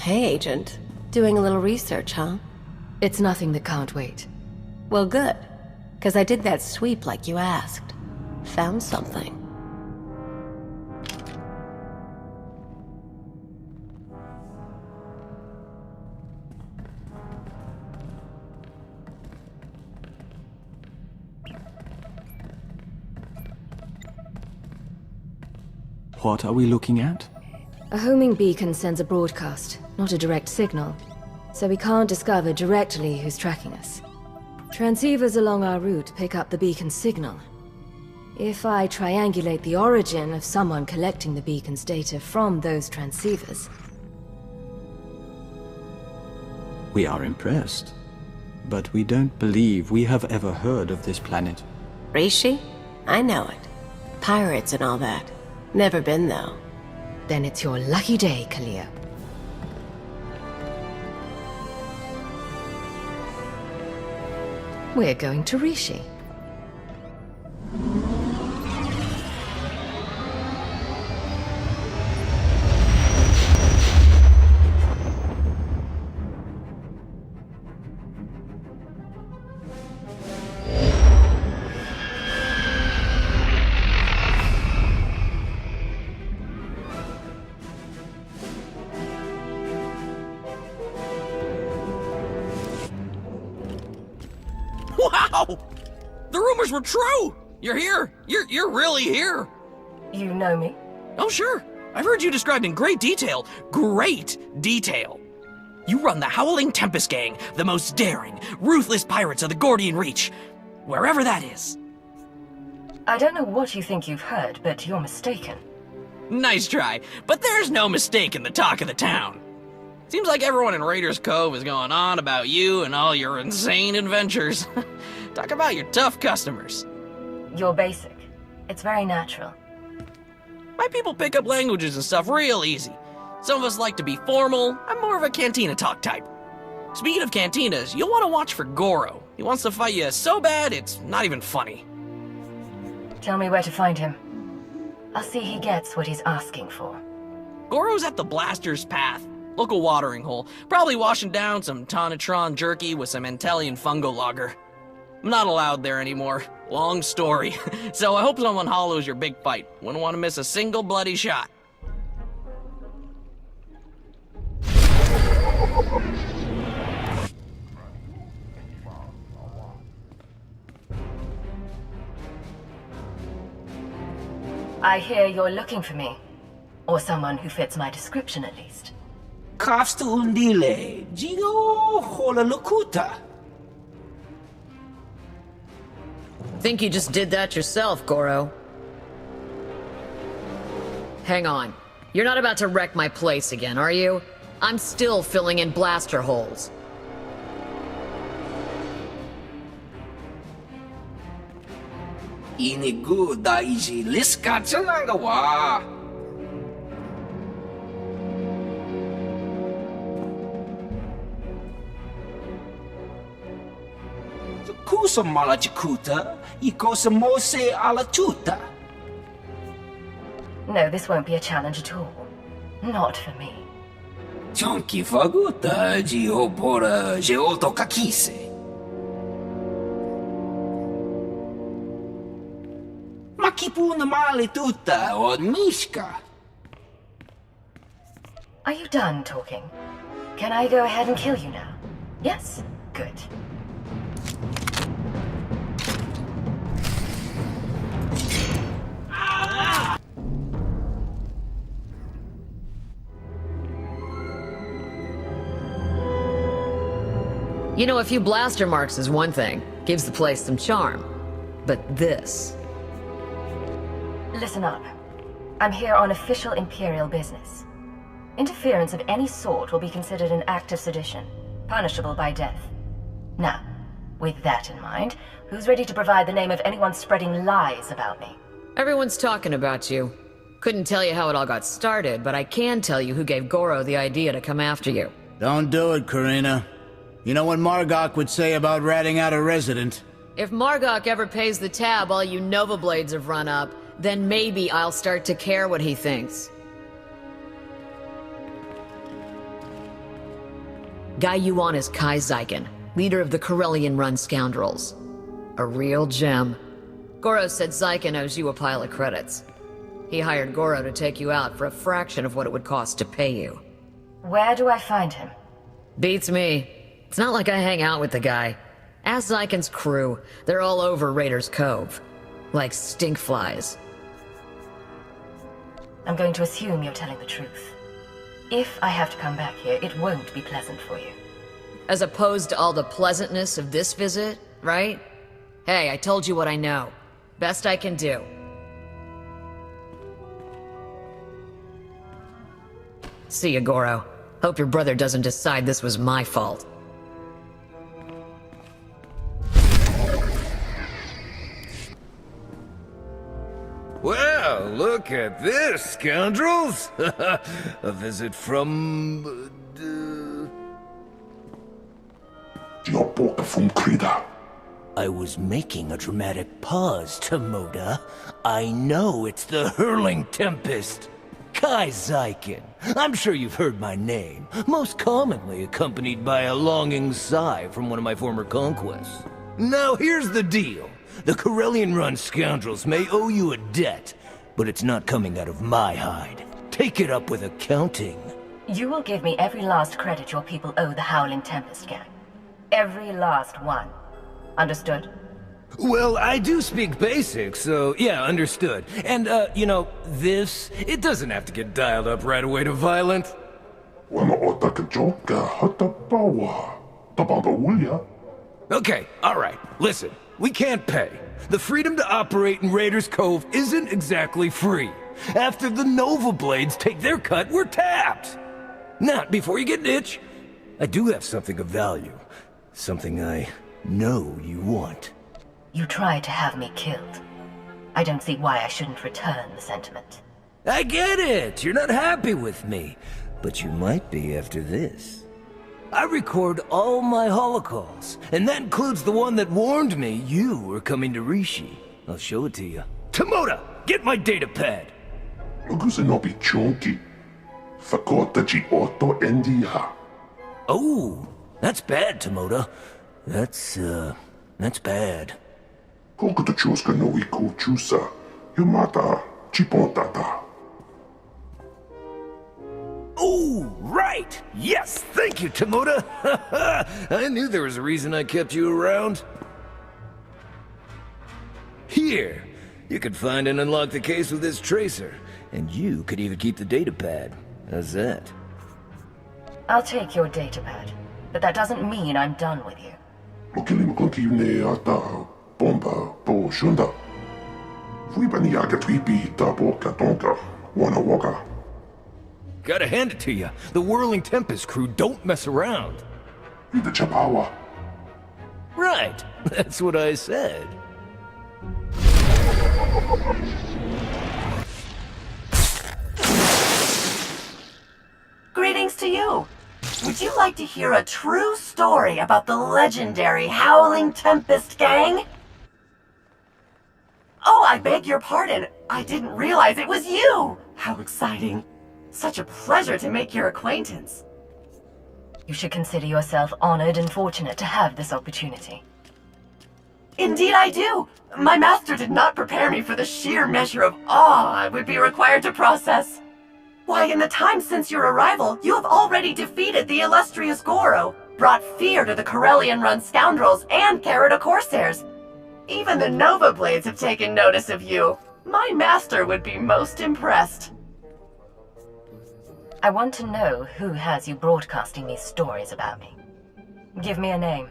Hey, Agent. Doing a little research, huh? It's nothing that can't wait. Well, good. Because I did that sweep like you asked. Found something. What are we looking at? A homing beacon sends a broadcast, not a direct signal, so we can't discover directly who's tracking us. Transceivers along our route pick up the beacon's signal. If I triangulate the origin of someone collecting the beacon's data from those transceivers... We are impressed. But we don't believe we have ever heard of this planet. Rishi? I know it. Pirates and all that. Never been, though. Then it's your lucky day, Kalia. We're going to Rishi. Wow! The rumors were true! You're here! You're really here! You know me? Oh, sure. I've heard you described in great detail. Great detail. You run the Howling Tempest Gang, the most daring, ruthless pirates of the Gordian Reach. Wherever that is. I don't know what you think you've heard, but you're mistaken. Nice try, but there's no mistake in the talk of the town. Seems like everyone in Raiders Cove is going on about you and all your insane adventures. Talk about your tough customers. You're basic. It's very natural. My people pick up languages and stuff real easy. Some of us like to be formal. I'm more of a cantina talk type. Speaking of cantinas, you'll want to watch for Goro. He wants to fight you so bad, it's not even funny. Tell me where to find him. I'll see he gets what he's asking for. Goro's at the Blaster's Path, local watering hole. Probably washing down some Tonatron jerky with some Antellian fungo lager. I'm not allowed there anymore. Long story. So I hope someone hollows your big fight. Wouldn't want to miss a single bloody shot. I hear you're looking for me. Or someone who fits my description, at least. Kafsta undile, Gio hola locuta. Think you just did that yourself, Goro. Hang on. You're not about to wreck my place again, are you? I'm still filling in blaster holes. Inigu daiji liska wa. Kusa malachikuta, ikosa mose ala chuta. No, this won't be a challenge at all. Not for me. Chonki faguta, Gio pora, geoto kakise. Makipuna male tuta, od mishka. Are you done talking? Can I go ahead and kill you now? Yes? Good. You know, a few blaster marks is one thing. Gives the place some charm. But this... Listen up. I'm here on official Imperial business. Interference of any sort will be considered an act of sedition, punishable by death. Now, with that in mind, who's ready to provide the name of anyone spreading lies about me? Everyone's talking about you. Couldn't tell you how it all got started, but I can tell you who gave Goro the idea to come after you. Don't do it, Karina. You know what Margok would say about ratting out a resident? If Margok ever pays the tab all you Nova Blades have run up, then maybe I'll start to care what he thinks. Guy you want is Kai Zyken, leader of the Corellian-run scoundrels. A real gem. Goro said Zyken owes you a pile of credits. He hired Goro to take you out for a fraction of what it would cost to pay you. Where do I find him? Beats me. It's not like I hang out with the guy. Ask Zyken's crew. They're all over Raiders Cove. Like stinkflies. I'm going to assume you're telling the truth. If I have to come back here, it won't be pleasant for you. As opposed to all the pleasantness of this visit, right? Hey, I told you what I know. Best I can do. See ya, Goro. Hope your brother doesn't decide this was my fault. Well, look at this, scoundrels! A visit from... I was making a dramatic pause, Tomoda. I know it's the Hurling Tempest. Kai Zyken. I'm sure you've heard my name, most commonly accompanied by a longing sigh from one of my former conquests. Now here's the deal. The Corellian-run scoundrels may owe you a debt, but it's not coming out of my hide. Take it up with accounting. You will give me every last credit your people owe the Howling Tempest gang. Every last one. Understood? Well, I do speak basic, so yeah, understood. And, you know, this, it doesn't have to get dialed up right away to violent. Okay, alright, listen. We can't pay. The freedom to operate in Raiders Cove isn't exactly free. After the Nova Blades take their cut, we're tapped. Now, before you get an itch, I do have something of value. Something I know you want. You tried to have me killed. I don't see why I shouldn't return the sentiment. I get it. You're not happy with me. But you might be after this. I record all my holocalls, and that includes the one that warned me you were coming to Rishi. I'll show it to you. Tomoda, get my data pad. Oh, that's bad, Tomoda. That's bad. Oh, right! Yes, thank you, Tomoda! I knew there was a reason I kept you around. Here, you could find and unlock the case with this tracer, and you could even keep the datapad. How's that? I'll take your datapad, but that doesn't mean I'm done with you. Gotta hand it to you. The Whirling Tempest crew don't mess around. Right, that's what I said. Greetings to you. Would you like to hear a true story about the legendary Howling Tempest gang? Oh, I beg your pardon. I didn't realize it was you. How exciting. Such a pleasure to make your acquaintance. You should consider yourself honored and fortunate to have this opportunity. Indeed I do. My master did not prepare me for the sheer measure of awe I would be required to process. Why, in the time since your arrival, you have already defeated the illustrious Goro, brought fear to the Corellian-run scoundrels, and Carrota Corsairs. Even the Nova Blades have taken notice of you. My master would be most impressed. I want to know who has you broadcasting these stories about me. Give me a name.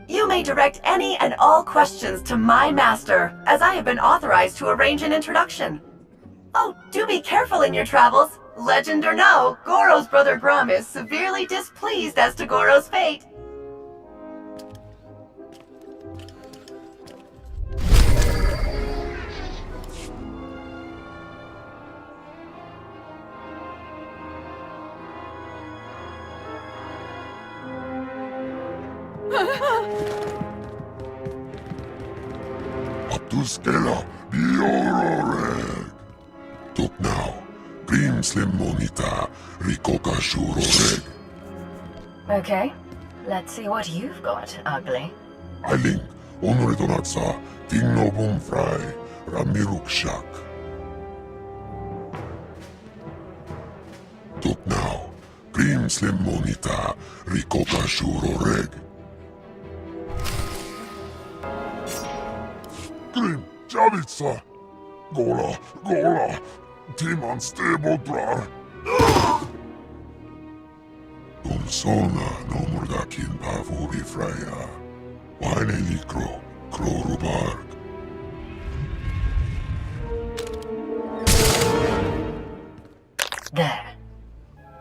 You may direct any and all questions to my master, as I have been authorized to arrange an introduction. Oh, do be careful in your travels. Legend or no, Goro's brother Grum is severely displeased as to Goro's fate. Abdulskela biororeg. Tuk now. Grim slim monita rikoka shuroreg. Okay, let's see what you've got, ugly. Ailing, onuredo natsa, tingno bumfrai, ramirukshak. Tot now, prim slim monita, rikota shuro reg. Grim, javitsa. Gola, timan stebodrar. Umsona no murdakin pavuri freya. Wane likro, krorubarg. There.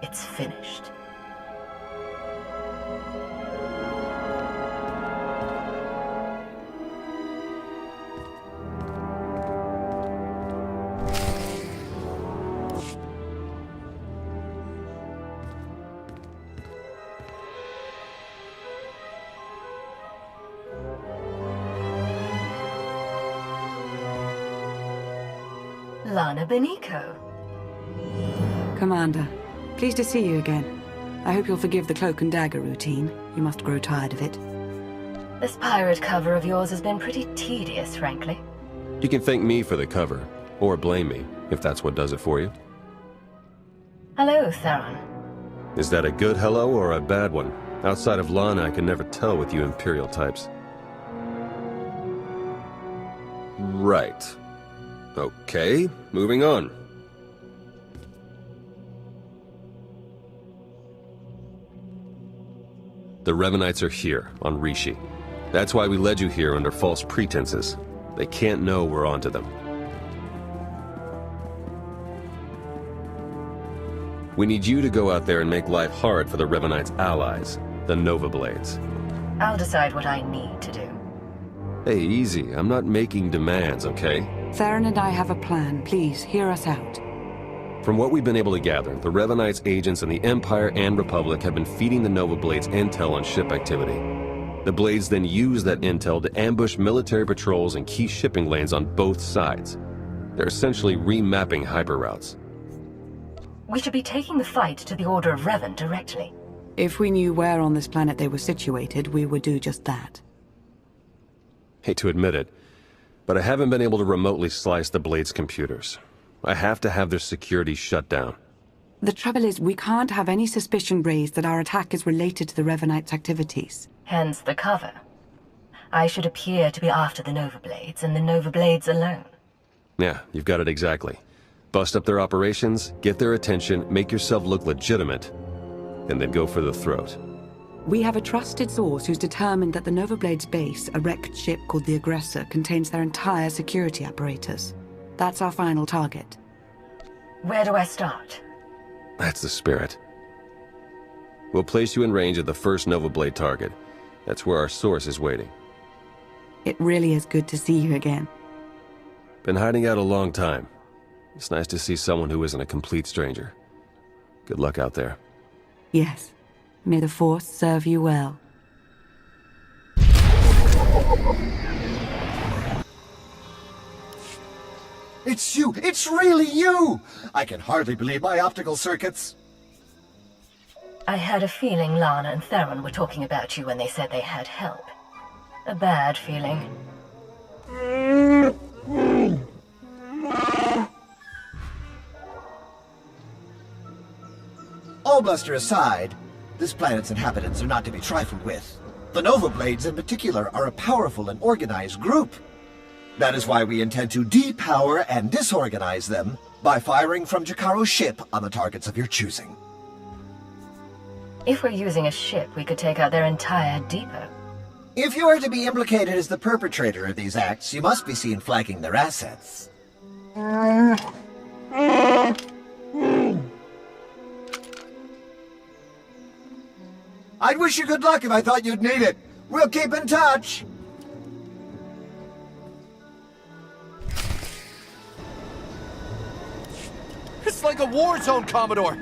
It's finished. Lana Beniko. Commander, pleased to see you again. I hope you'll forgive the cloak and dagger routine. You must grow tired of it. This pirate cover of yours has been pretty tedious, frankly. You can thank me for the cover, or blame me, if that's what does it for you. Hello, Theron. Is that a good hello or a bad one? Outside of Lana, I can never tell with you Imperial types. Right. Okay, moving on. The Revanites are here, on Rishi. That's why we led you here under false pretenses. They can't know we're onto them. We need you to go out there and make life hard for the Revanites' allies, the Nova Blades. I'll decide what I need to do. Hey, easy. I'm not making demands, okay? Theron and I have a plan. Please, hear us out. From what we've been able to gather, the Revanites' agents in the Empire and Republic have been feeding the Nova Blades intel on ship activity. The Blades then use that intel to ambush military patrols and key shipping lanes on both sides. They're essentially remapping hyperroutes. We should be taking the fight to the Order of Revan directly. If we knew where on this planet they were situated, we would do just that. Hate to admit it, but I haven't been able to remotely slice the Blades' computers. I have to have their security shut down. The trouble is, we can't have any suspicion raised that our attack is related to the Revanites' activities. Hence the cover. I should appear to be after the Nova Blades, and the Nova Blades alone. Yeah, you've got it exactly. Bust up their operations, get their attention, make yourself look legitimate, and then go for the throat. We have a trusted source who's determined that the Nova Blades base, a wrecked ship called the Aggressor, contains their entire security apparatus. That's our final target. Where do I start? That's the spirit. We'll place you in range of the first Nova Blade target. That's where our source is waiting. It really is good to see you again. Been hiding out a long time. It's nice to see someone who isn't a complete stranger. Good luck out there. Yes. May the Force serve you well. It's you! It's really you! I can hardly believe my optical circuits. I had a feeling Lana and Theron were talking about you when they said they had help. A bad feeling. All bluster aside, this planet's inhabitants are not to be trifled with. The Nova Blades in particular are a powerful and organized group. That is why we intend to depower and disorganize them by firing from Jakaro's ship on the targets of your choosing. If we're using a ship, we could take out their entire depot. If you are to be implicated as the perpetrator of these acts, you must be seen flagging their assets. I'd wish you good luck if I thought you'd need it. We'll keep in touch. It's like a war zone, Commodore.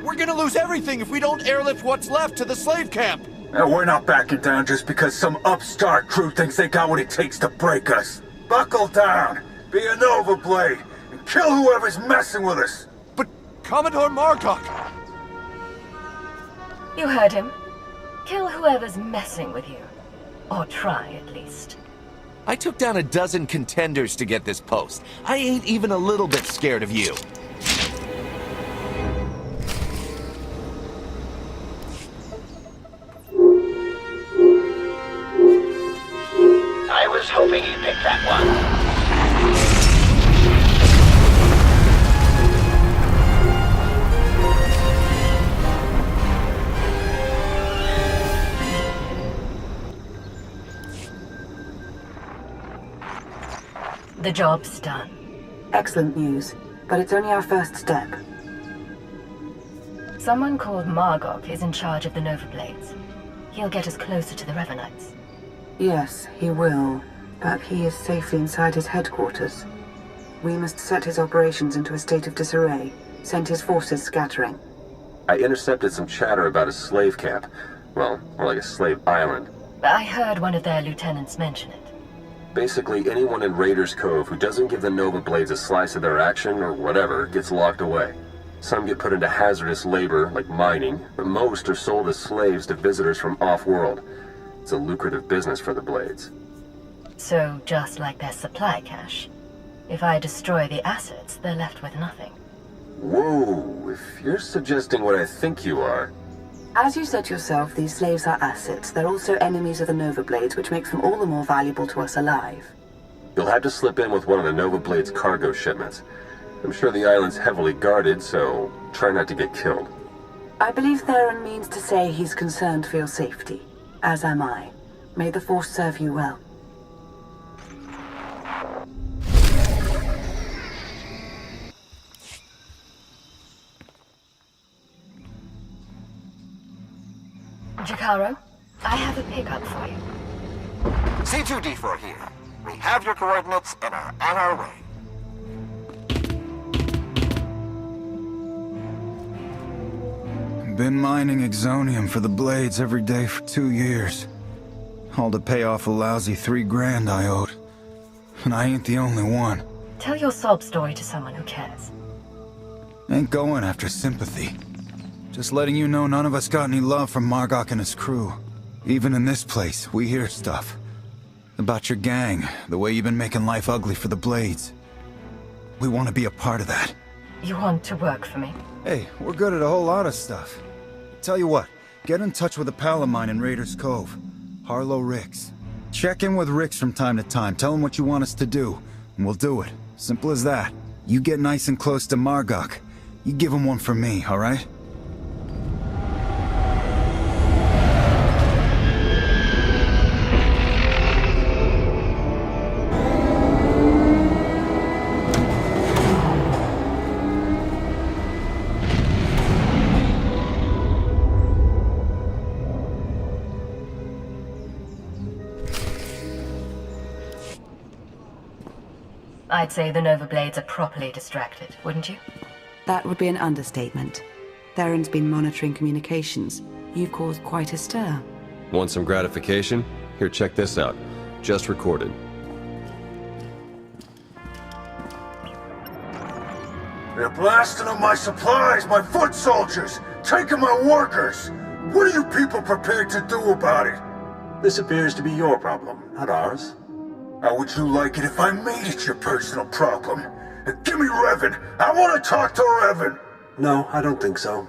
We're gonna lose everything if we don't airlift what's left to the slave camp. We're not backing down just because some upstart crew thinks they got what it takes to break us. Buckle down, be a Nova Blade, and kill whoever's messing with us. But Commodore Margok... You heard him. Kill whoever's messing with you. Or try, at least. I took down a dozen contenders to get this post. I ain't even a little bit scared of you. I was hoping you'd pick that one. The job's done. Excellent news, but it's only our first step. Someone called Margok is in charge of the Nova Blades. He'll get us closer to the Revanites. Yes, he will, but he is safely inside his headquarters. We must set his operations into a state of disarray, send his forces scattering. I intercepted some chatter about a slave camp. Well, more like a slave island. I heard one of their lieutenants mention it. Basically, anyone in Raiders Cove who doesn't give the Nova Blades a slice of their action or whatever gets locked away. Some get put into hazardous labor, like mining, but most are sold as slaves to visitors from off-world. It's a lucrative business for the Blades. So, just like their supply cache. If I destroy the assets, they're left with nothing. Whoa, if you're suggesting what I think you are... As you said yourself, these slaves are assets. They're also enemies of the Nova Blades, which makes them all the more valuable to us alive. You'll have to slip in with one of the Nova Blades' cargo shipments. I'm sure the island's heavily guarded, so try not to get killed. I believe Theron means to say he's concerned for your safety. As am I. May the Force serve you well. Jakaro, I have a pickup for you. C2D4 here. We have your coordinates and are on our way. Been mining exonium for the Blades every day for 2 years. All to pay off a lousy $3 grand I owed. And I ain't the only one. Tell your sob story to someone who cares. Ain't going after sympathy. Just letting you know none of us got any love from Margok and his crew. Even in this place, we hear stuff. About your gang, the way you've been making life ugly for the Blades. We want to be a part of that. You want to work for me? Hey, we're good at a whole lot of stuff. Tell you what, get in touch with a pal of mine in Raiders Cove. Harlow Ricks. Check in with Ricks from time to time, tell him what you want us to do, and we'll do it. Simple as that. You get nice and close to Margok. You give him one for me, alright? I'd say the Nova Blades are properly distracted, wouldn't you? That would be an understatement. Theron's been monitoring communications. You've caused quite a stir. Want some gratification? Here, check this out. Just recorded. They're blasting up my supplies, my foot soldiers, taking my workers. What are you people prepared to do about it? This appears to be your problem, not ours. How would you like it if I made it your personal problem? Give me Revan! I want to talk to Revan! No, I don't think so.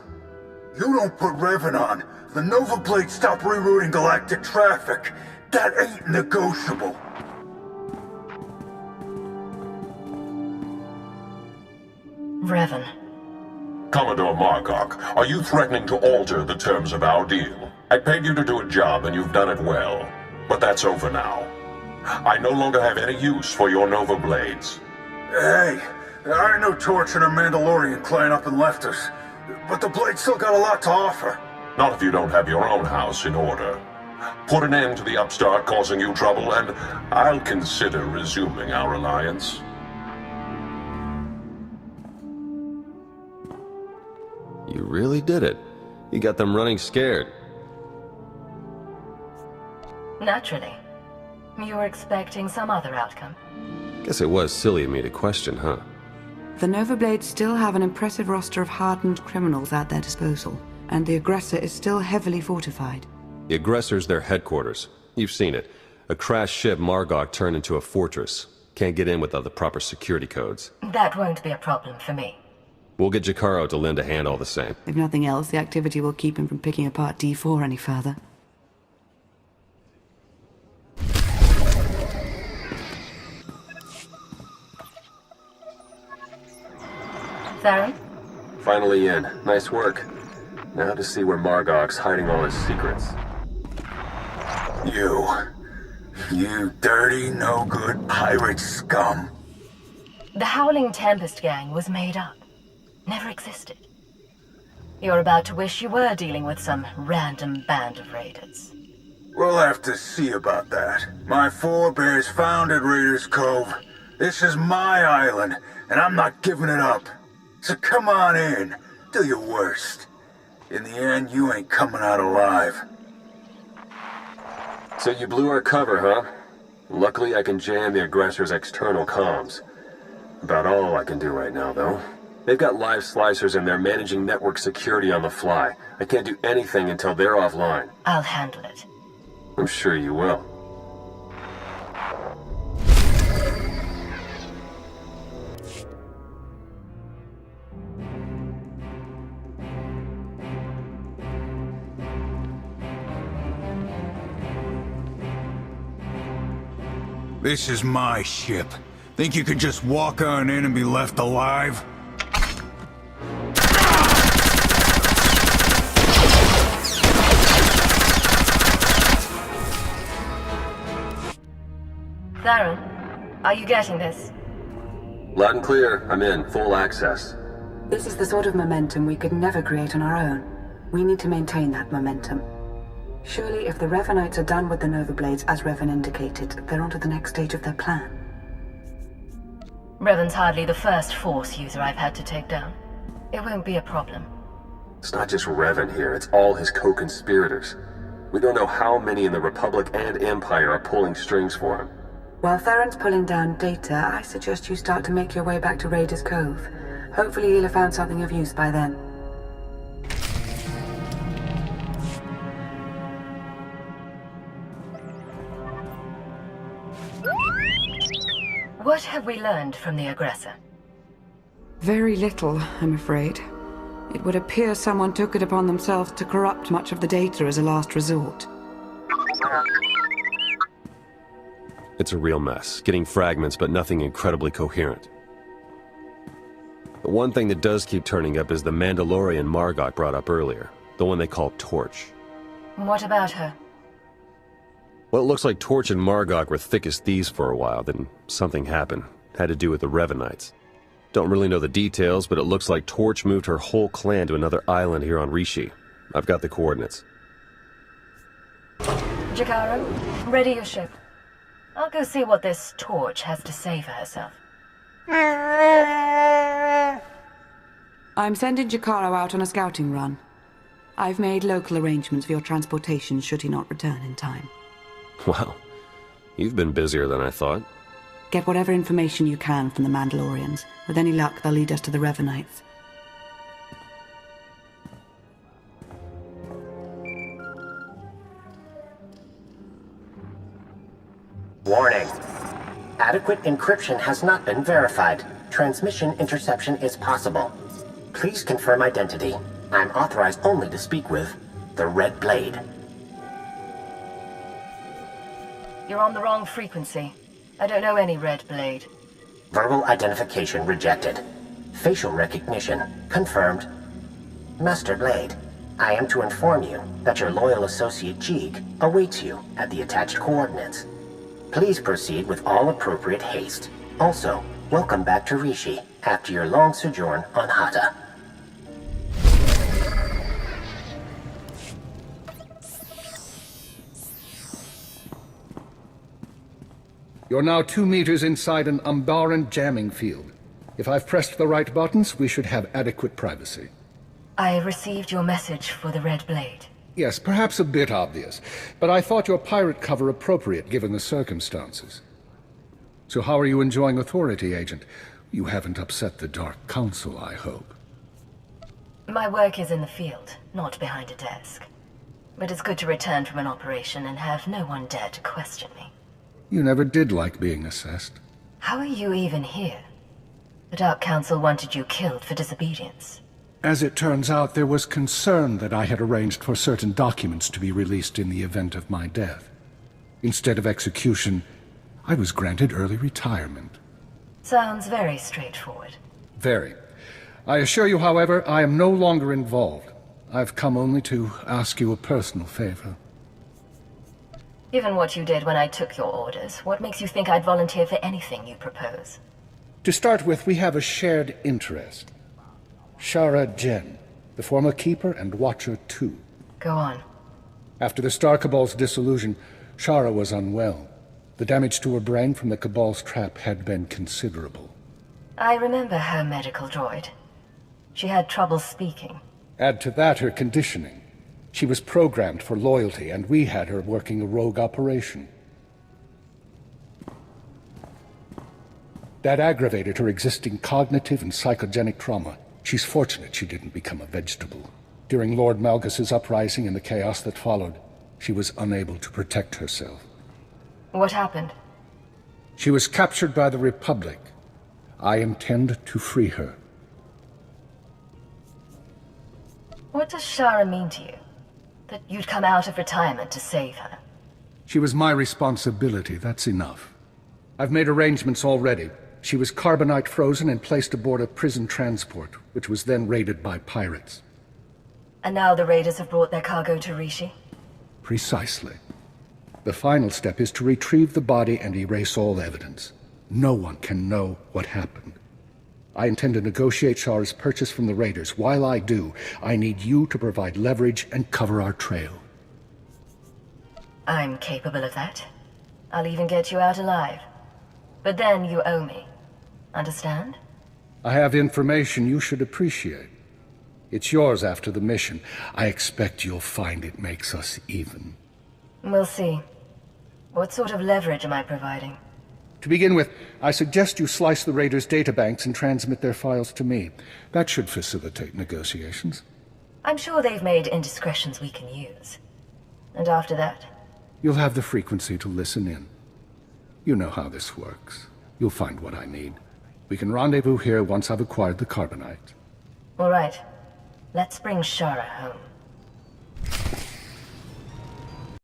You don't put Revan on. The Nova Blades stop rerouting galactic traffic. That ain't negotiable. Revan. Commodore Margok, are you threatening to alter the terms of our deal? I paid you to do a job and you've done it well. But that's over now. I no longer have any use for your Nova Blades. Hey, I know Torch and her Mandalorian clan up and left us, but the Blades still got a lot to offer. Not if you don't have your own house in order. Put an end to the upstart causing you trouble, and I'll consider resuming our alliance. You really did it. You got them running scared. Naturally. You were expecting some other outcome. Guess it was silly of me to question, huh? The Nova Blades still have an impressive roster of hardened criminals at their disposal, and the aggressor is still heavily fortified. The Aggressor's their headquarters. You've seen it. A crashed ship Margok turned into a fortress. Can't get in without the proper security codes. That won't be a problem for me. We'll get Jakaro to lend a hand all the same. If nothing else, the activity will keep him from picking apart D4 any further. Theron? Finally in. Nice work. Now to see where Margok's hiding all his secrets. You dirty, no-good pirate scum. The Howling Tempest gang was made up. Never existed. You're about to wish you were dealing with some random band of raiders. We'll have to see about that. My forebears founded Raiders Cove. This is my island, and I'm not giving it up. So come on in. Do your worst. In the end, you ain't coming out alive. So you blew our cover, huh? Luckily I can jam the Aggressor's external comms. About all I can do right now, though. They've got live slicers and they're managing network security on the fly. I can't do anything until they're offline. I'll handle it. I'm sure you will. This is my ship. Think you could just walk on in and be left alive? Theron, are you getting this? Loud and clear. I'm in. Full access. This is the sort of momentum we could never create on our own. We need to maintain that momentum. Surely if the Revanites are done with the Nova Blades, as Revan indicated, they're on to the next stage of their plan. Revan's hardly the first Force user I've had to take down. It won't be a problem. It's not just Revan here, it's all his co-conspirators. We don't know how many in the Republic and Empire are pulling strings for him. While Theron's pulling down data, I suggest you start to make your way back to Raiders Cove. Hopefully he'll have found something of use by then. What have we learned from the Aggressor? Very little, I'm afraid. It would appear someone took it upon themselves to corrupt much of the data as a last resort. It's a real mess, getting fragments but nothing incredibly coherent. The one thing that does keep turning up is the Mandalorian Margok brought up earlier, the one they call Torch. What about her? Well, it looks like Torch and Margok were thick as thieves for a while, then something happened. Had to do with the Revanites. Don't really know the details, but it looks like Torch moved her whole clan to another island here on Rishi. I've got the coordinates. Jakaro, ready your ship. I'll go see what this Torch has to say for herself. I'm sending Jakaro out on a scouting run. I've made local arrangements for your transportation should he not return in time. Wow, you've been busier than I thought. Get whatever information you can from the Mandalorians. With any luck, they'll lead us to the Revanites. Warning. Adequate encryption has not been verified. Transmission interception is possible. Please confirm identity. I'm authorized only to speak with the Red Blade. You're on the wrong frequency. I don't know any Red Blade. Verbal identification rejected. Facial recognition confirmed. Master Blade, I am to inform you that your loyal associate Jeeg awaits you at the attached coordinates. Please proceed with all appropriate haste. Also, welcome back to Rishi after your long sojourn on Hata. You're now 2 meters inside an Umbaran jamming field. If I've pressed the right buttons, we should have adequate privacy. I received your message for the Red Blade. Yes, perhaps a bit obvious, but I thought your pirate cover appropriate given the circumstances. So how are you enjoying authority, Agent? You haven't upset the Dark Council, I hope. My work is in the field, not behind a desk. But it's good to return from an operation and have no one dare to question me. You never did like being assessed. How are you even here? The Dark Council wanted you killed for disobedience. As it turns out, there was concern that I had arranged for certain documents to be released in the event of my death. Instead of execution, I was granted early retirement. Sounds very straightforward. Very. I assure you, however, I am no longer involved. I've come only to ask you a personal favor. Given what you did when I took your orders, what makes you think I'd volunteer for anything you propose? To start with, we have a shared interest. Shara Jen, the former Keeper and Watcher too. Go on. After the Star Cabal's dissolution, Shara was unwell. The damage to her brain from the Cabal's trap had been considerable. I remember her medical droid. She had trouble speaking. Add to that her conditioning. She was programmed for loyalty, and we had her working a rogue operation. That aggravated her existing cognitive and psychogenic trauma. She's fortunate she didn't become a vegetable. During Lord Malgus's uprising and the chaos that followed, she was unable to protect herself. What happened? She was captured by the Republic. I intend to free her. What does Shara mean to you? That you'd come out of retirement to save her? She was my responsibility, that's enough. I've made arrangements already. She was carbonite frozen and placed aboard a prison transport, which was then raided by pirates. And now the raiders have brought their cargo to Rishi? Precisely. The final step is to retrieve the body and erase all evidence. No one can know what happened. I intend to negotiate Shara's purchase from the raiders. While I do, I need you to provide leverage and cover our trail. I'm capable of that. I'll even get you out alive. But then you owe me. Understand? I have information you should appreciate. It's yours after the mission. I expect you'll find it makes us even. We'll see. What sort of leverage am I providing? To begin with, I suggest you slice the raiders' databanks and transmit their files to me. That should facilitate negotiations. I'm sure they've made indiscretions we can use. And after that? You'll have the frequency to listen in. You know how this works. You'll find what I need. We can rendezvous here once I've acquired the carbonite. All right. Let's bring Shara home.